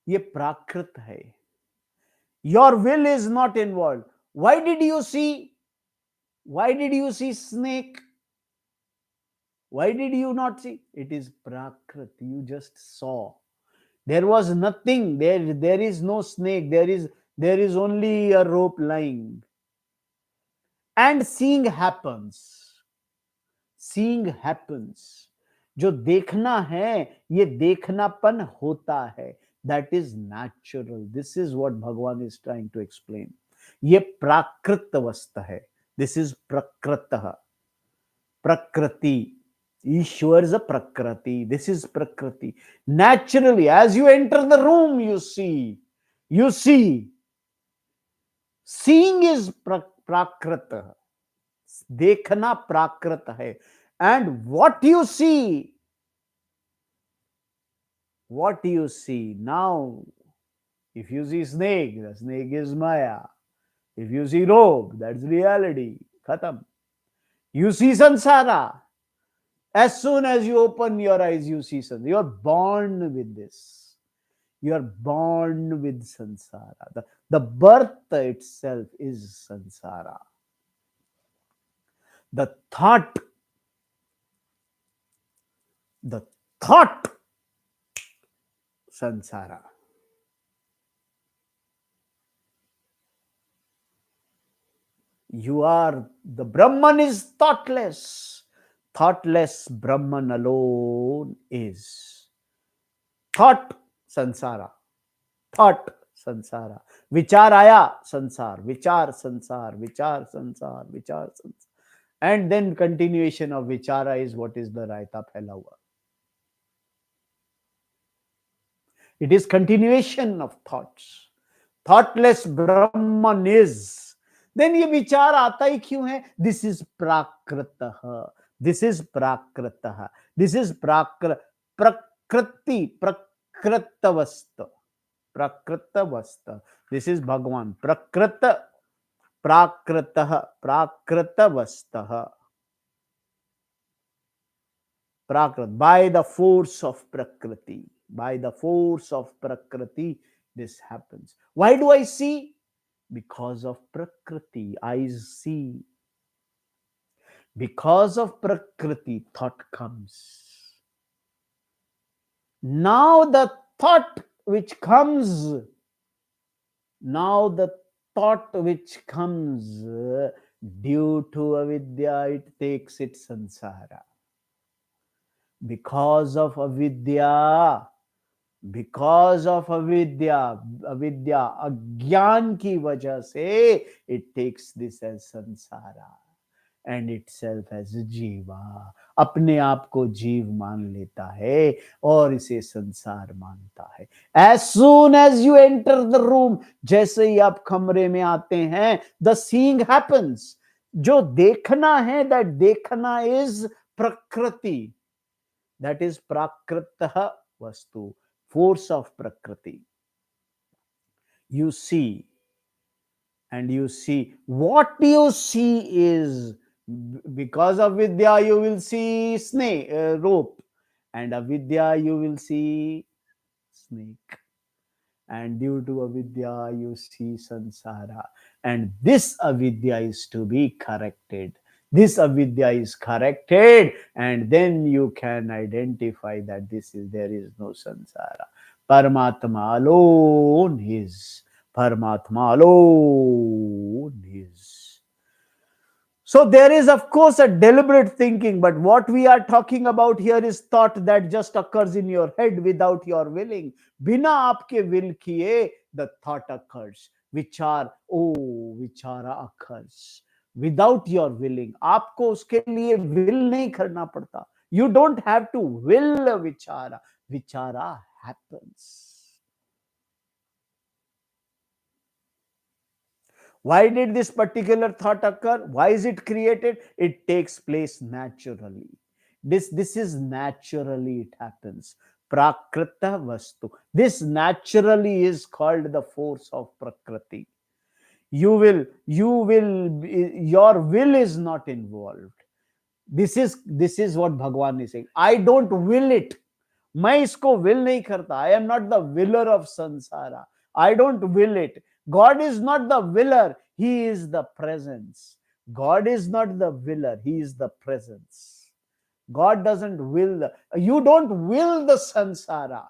ये प्राकृत है. Your will is not involved. Why did you see snake? Why did you not see? It is prakrit. You just saw. There was nothing. There is no snake. There is only a rope lying. And seeing happens. Seeing happens. जो देखना है ये देखनापन होता है. That is natural. This is what Bhagwan is trying to explain. ये प्राकृत अवस्था है. This is prakritah. Prakriti. Ishwar is a prakriti. This is prakriti. Naturally, as you enter the room, you see. Seeing is prakritah. देखना प्राकृत है. And what you see now, if you see snake, the snake is Maya. If you see rope, that's reality. Khatam. You see samsara. As soon as you open your eyes, you see samsara. You are born with this. You are born with samsara. The birth itself is samsara. The thought samsara. You are, the Brahman is thoughtless. Thoughtless Brahman alone is. Thought sansara. Thought sansara. Vichar aya sansar. Vichar sansar. Vichar sansar. Vichar sansar. And then continuation of vichara is what is the raita phaila hua. It is continuation of thoughts. Thoughtless Brahman is. Then ये विचार आता ही क्यों है? This is prakrita. This is prakrita. This is prakriti. प्रकृतवस्त. प्रकृतवस्त. This is भगवान. प्रकृत. प्राकृतः. प्राकृतवस्तः. प्राकृत. By the force of prakriti. By the force of prakriti, this happens. Why do I see? Because of prakriti, I see. Because of prakriti, thought comes. Now the thought which comes due to avidya, it takes its sansara. Because of avidya, अज्ञान की वजह से it takes this as संसारा and itself as जीवा. अपने आप को जीव मान लेता है और इसे संसार मानता है. As soon as you enter the room, जैसे ही आप कमरे में आते हैं, the seeing happens. जो देखना है, that देखना is प्रकृति. That is prakritah vastu. Force of prakriti. You see, and you see. What you see is, because of vidya you will see snake, rope, and avidya you will see snake, and due to avidya you see sansara, and this avidya is to be corrected. This avidya is corrected, and then you can identify that there is no sansara. Paramatma alone is. Paramatma alone is. So there is of course a deliberate thinking, but what we are talking about here is thought that just occurs in your head without your willing. बिना आपके will किए the thought occurs. विचार, oh, विचारा occurs without your willing. आपको उसके लिए will नहीं करना पड़ता. You don't have to will a vichara. Vichara happens. Why did this particular thought occur? Why is it created? It takes place naturally. This is naturally it happens. Prakrita vastu. This naturally is called the force of Prakriti. Your will is not involved. This is what Bhagwan is saying. I don't will it. मैं इसको will नहीं करता. I am not the willer of samsara. I don't will it. God is not the willer. He is the presence. God is not the willer. He is the presence. God doesn't will. You don't will the samsara.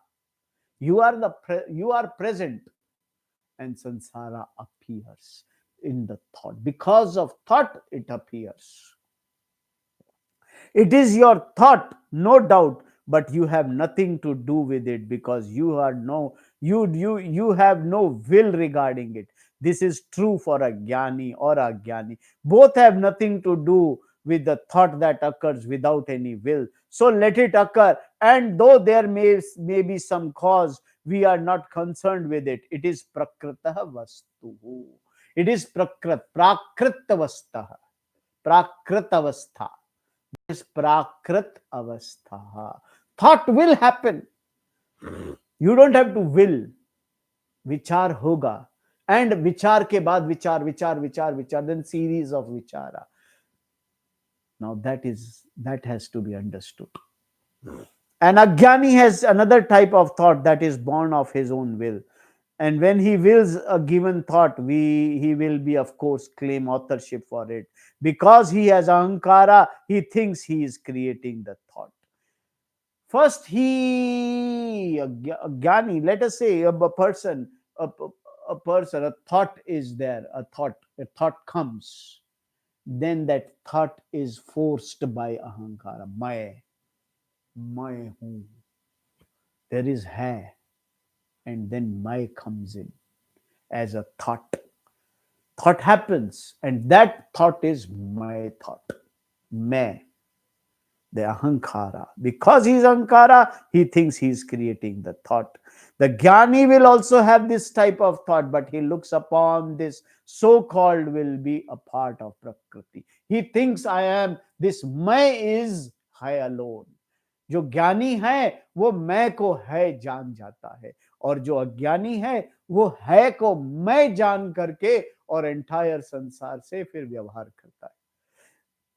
You are present, and samsara appears in the thought. Because of thought, it appears. It is your thought, no doubt, but you have nothing to do with it because you have no will regarding it. This is true for a jnani or a jnani. Both have nothing to do with the thought that occurs without any will. So let it occur, and though there may be some cause, we are not concerned with it. It is prakrita vastu. It is prakrita avastha. Is prakrit avastha. Thought will happen. You don't have to will. Vichar hoga. And vichar ke baad vichar, then series of vichara. Now that has to be understood. And Ajnani has another type of thought that is born of his own will. And when he wills a given thought, he will be, of course, claim authorship for it. Because he has ahankara, he thinks he is creating the thought. First, a jnani, let us say a person, a thought is there, a thought comes. Then that thought is forced by ahankara. Mai hu. There is hai. And then mai comes in as a thought. Thought happens, and that thought is my thought. Mai. The ahankara. Because he is ahankara, he thinks he is creating the thought. The jnani will also have this type of thought, but he looks upon this so-called will be a part of Prakriti. He thinks I am, this मैं is I alone. जो ज्ञानी है वो मैं को है जान जाता है, और जो अज्ञानी है वो है को मैं जान करके और एंटायर संसार से फिर व्यवहार करता है.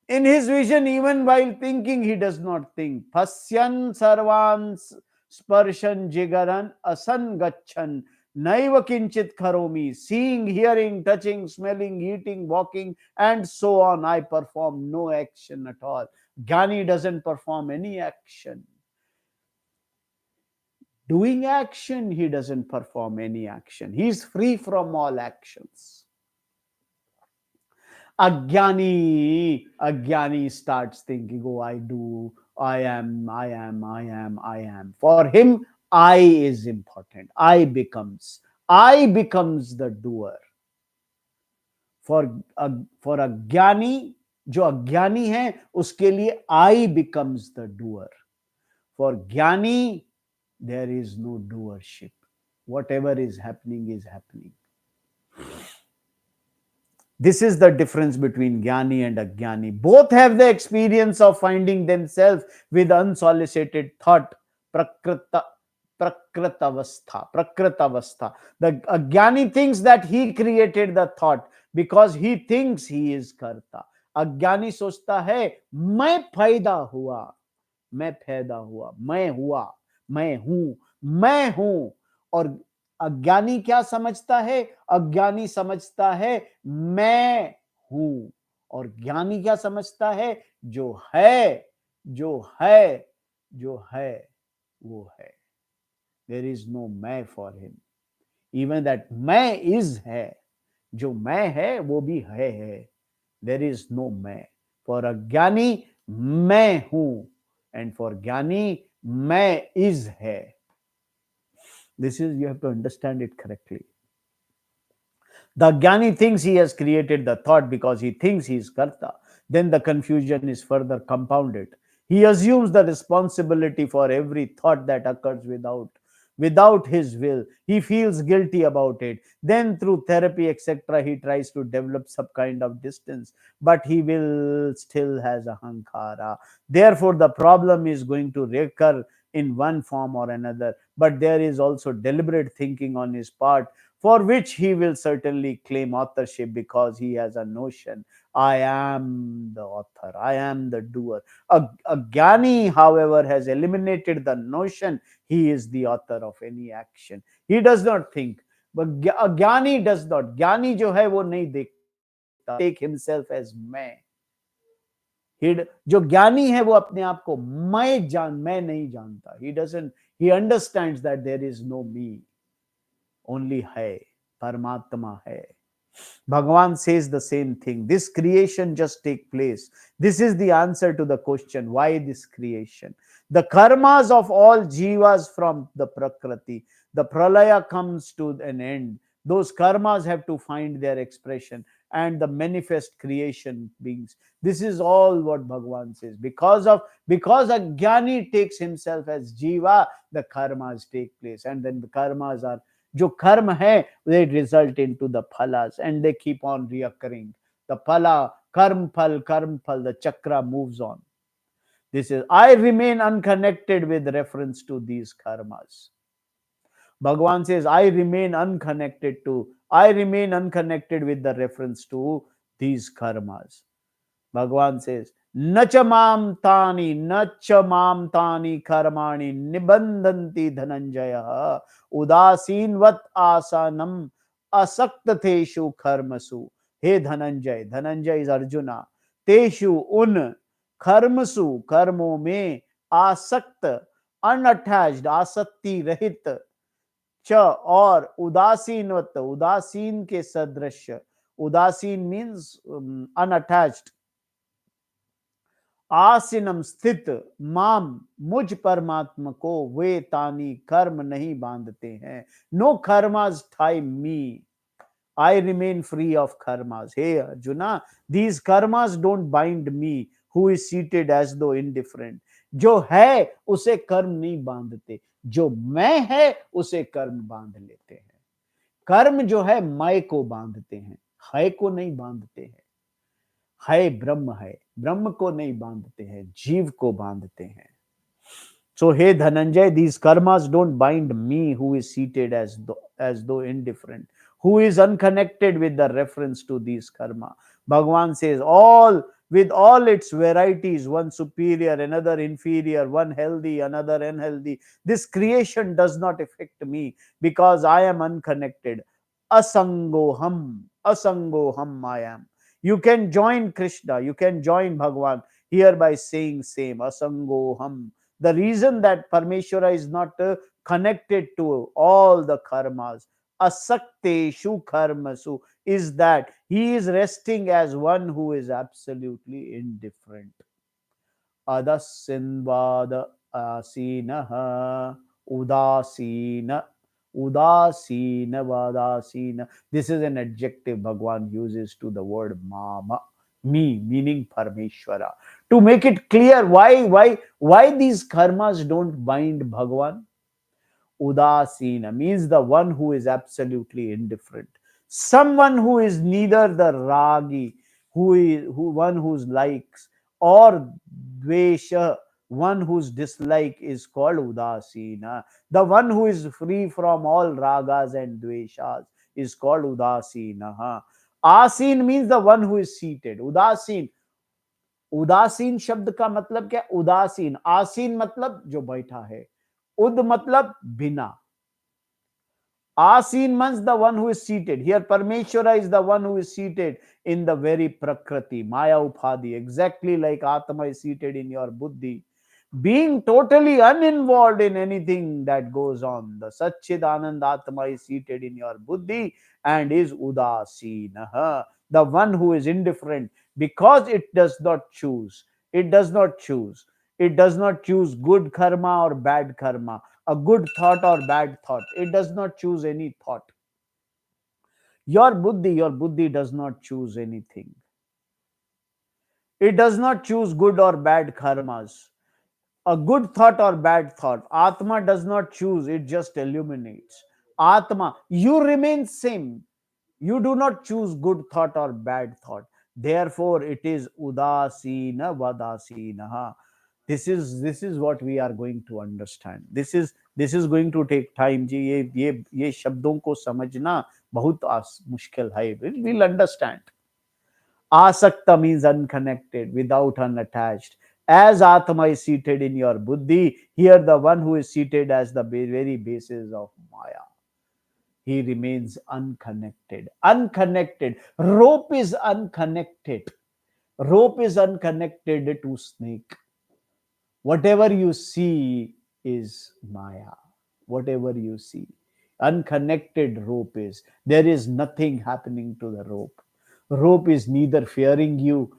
In his vision, even while thinking, he does not think. Pasyan sarvan sparshan jigaran asan gachan naiva kinchit karomi. Seeing, hearing, touching, smelling, eating, walking, and so on, I perform no action at all. Jnani doesn't perform any action. Doing action, he doesn't perform any action. He is free from all actions. Ajnani starts thinking, oh, I do, I am. For him, I is important. I becomes the doer. For Ajnani, जो अज्ञानी है उसके लिए I becomes the doer. For Jnani, there is no doership. Whatever is happening. This is the difference between Jnani and Ajnani. Both have the experience of finding themselves with unsolicited thought, prakritavastha. The Ajnani thinks that he created the thought because he thinks he is karta. Ajnani सोचता है मैं पैदा हुआ, मैं हुआ, मैं हूं. और अज्ञानी क्या समझता है? अज्ञानी समझता है मैं हूं, और ज्ञानी क्या समझता है? जो है वो है. There is no मैं for him. Even that मैं is है. जो मैं है वो भी है. There is no मैं. For a ज्ञानी मैं हूं, and for ज्ञानी मैं is है. This is, you have to understand it correctly. The Jnani thinks he has created the thought because he thinks he is Karta. Then the confusion is further compounded. He assumes the responsibility for every thought that occurs without his will. He feels guilty about it. Then through therapy, etc., he tries to develop some kind of distance, but he will still has ahankara. Therefore, the problem is going to recur in one form or another. But there is also deliberate thinking on his part, for which he will certainly claim authorship, because he has a notion: I am the author, I am the doer. A Jnani, however, has eliminated the notion he is the author of any action. He does not think. But a Jnani does not. Jnani जो है वो नहीं देखता, take himself as मैं. जो ज्ञानी है वो अपने आप को मैं नहीं जानता. He understands that there is no me, only है, परमात्मा है. Bhagavan says the same thing. This creation just take place. This is the answer to the question, why this creation? The karmas of all jivas from the prakriti. The pralaya comes to an end. Those karmas have to find their expression, and the manifest creation beings. This is all what Bhagavan says. Because a Jnani takes himself as jiva, the karmas take place, and then the karmas are, जो कर्म है, they result into the phalas, and they keep on reoccurring. The phala, karm phal, the chakra moves on. This is, I remain unconnected with reference to these karmas. Bhagavan says, I remain unconnected with the reference to these karmas. Bhagavan says, Nachamam tani karmani nibandanti dhananjaya udasinvat asanam asaktateshu karmasu. Hey Dhananjay is Arjuna. Teshu un karmasu, karmo mein asakt, unattached, asakti rahit, च और उदासीनवत, उदासीन के सदृश. उदासीन means unattached. आसीनम स्थित, माम मुझ परमात्मा को वे तानी कर्म नहीं बांधते हैं. No karmas tie me. I remain free of karmas. Hey Arjuna, these karmas don't bind me, who is seated as though indifferent. जो है उसे कर्म नहीं बांधते, जो मैं है उसे कर्म बांध लेते हैं. कर्म जो है मैं को बांधते हैं, है को नहीं बांधते हैं. है, ब्रह्म को नहीं बांधते हैं, जीव को बांधते हैं. So, hey Dhananjay, these karmas don't bind me, who is seated as though indifferent, who is unconnected with the reference to these karma. Bhagavan says, with all its varieties, one superior, another inferior, one healthy, another unhealthy, this creation does not affect me, because I am unconnected. Asangoham I am. You can join Krishna, you can join Bhagavan here by saying same, Asangoham. The reason that Parmeshwara is not connected to all the karmas, asakteshu karmasu, is that he is resting as one who is absolutely indifferent. Adasinvada asinaha udasina. Vadasina. This is an adjective Bhagwan uses to the word mama, me, meaning Parmeshwara. To make it clear why these karmas don't bind Bhagwan. Udasina means the one who is absolutely indifferent. Someone who is neither the ragi, one whose likes, or dvesha, one whose dislike, is called udasina. The one who is free from all ragas and dveshas is called udasina. Asin means the one who is seated. Udasin शब्द का मतलब क्या? उदासीन. आसीन मतलब जो बैठा है. उद मतलब बिना. Asin means the one who is seated. Here Parmeshwara is the one who is seated in the very Prakriti, Maya Upadhi, exactly like Atma is seated in your Buddhi, being totally uninvolved in anything that goes on. The Satchidanand Atma is seated in your Buddhi and is Udasinaha, the one who is indifferent, because it does not choose. It does not choose. It does not choose good karma or bad karma, a good thought or bad thought. It does not choose any thought. Your buddhi does not choose anything. It does not choose good or bad karmas, a good thought or bad thought. Atma does not choose, it just illuminates. Atma, you remain same. You do not choose good thought or bad thought. Therefore, it is udasina vadasinaha. This is what we are going to understand. This is going to take time जी. ये शब्दों को समझना बहुत मुश्किल है. We'll understand. Asakta means unconnected, without, unattached. As Atma is seated in your buddhi, here the one who is seated as the very basis of Maya. He remains unconnected. Unconnected. Rope is unconnected. Rope is unconnected to snake. Whatever you see is Maya. Whatever you see. Unconnected rope is. There is nothing happening to the rope. Rope is neither fearing you.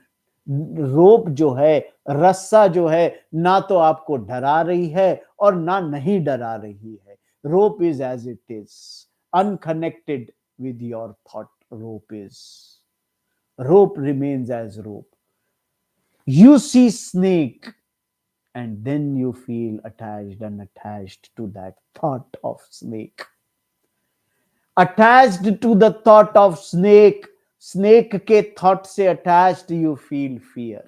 रोप जो है, रस्सा जो है, ना तो आपको डरा रही है और ना नहीं डरा रही है. रोप is as it is, unconnected with your thought. Rope remains as rope. You see snake and then you feel attached and attached to that thought of snake. Attached to the thought of snake, snake के thought से attached you feel fear.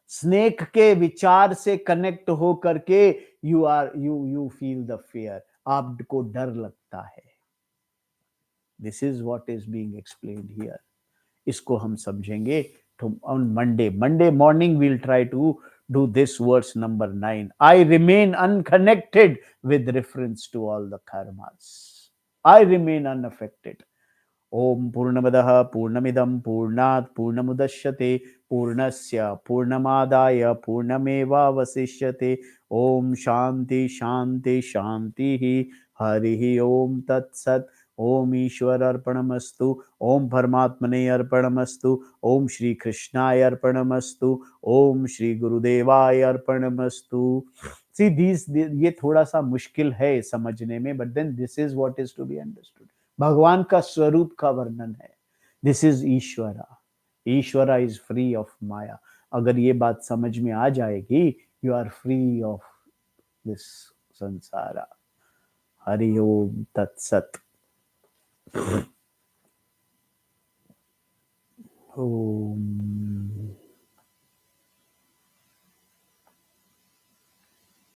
Snake के विचार से connect हो करके you feel the fear. आपको डर लगता है. This is what is being explained here. इसको हम समझेंगे on Monday morning. We'll try to do this verse number 9. I remain unconnected with reference to all the karmas. I remain unaffected. ओम पूर्णमदः पूर्णमिदं पूर्णात् पूर्णमुदच्यते पूर्णस्य पूर्णमादाय पूर्णमेवावशिष्यते. ओम शांति शांति शांति. हरि ओम तत्सत्. ओम ईश्वर अर्पणमस्तु. ओम परमात्मने अर्पणमस्तु. ओम श्री कृष्णाय अर्पणमस्तु. ओम श्री गुरुदेवाय अर्पणमस्तु. सी दिस, ये थोड़ा सा मुश्किल है समझने में, but then this is what is to be understood. भगवान का स्वरूप का वर्णन है. दिस इज ईश्वरा. ईश्वरा इज फ्री ऑफ माया. अगर ये बात समझ में आ जाएगी, you are free of this samsara. Hari ओम तत्सत. ओम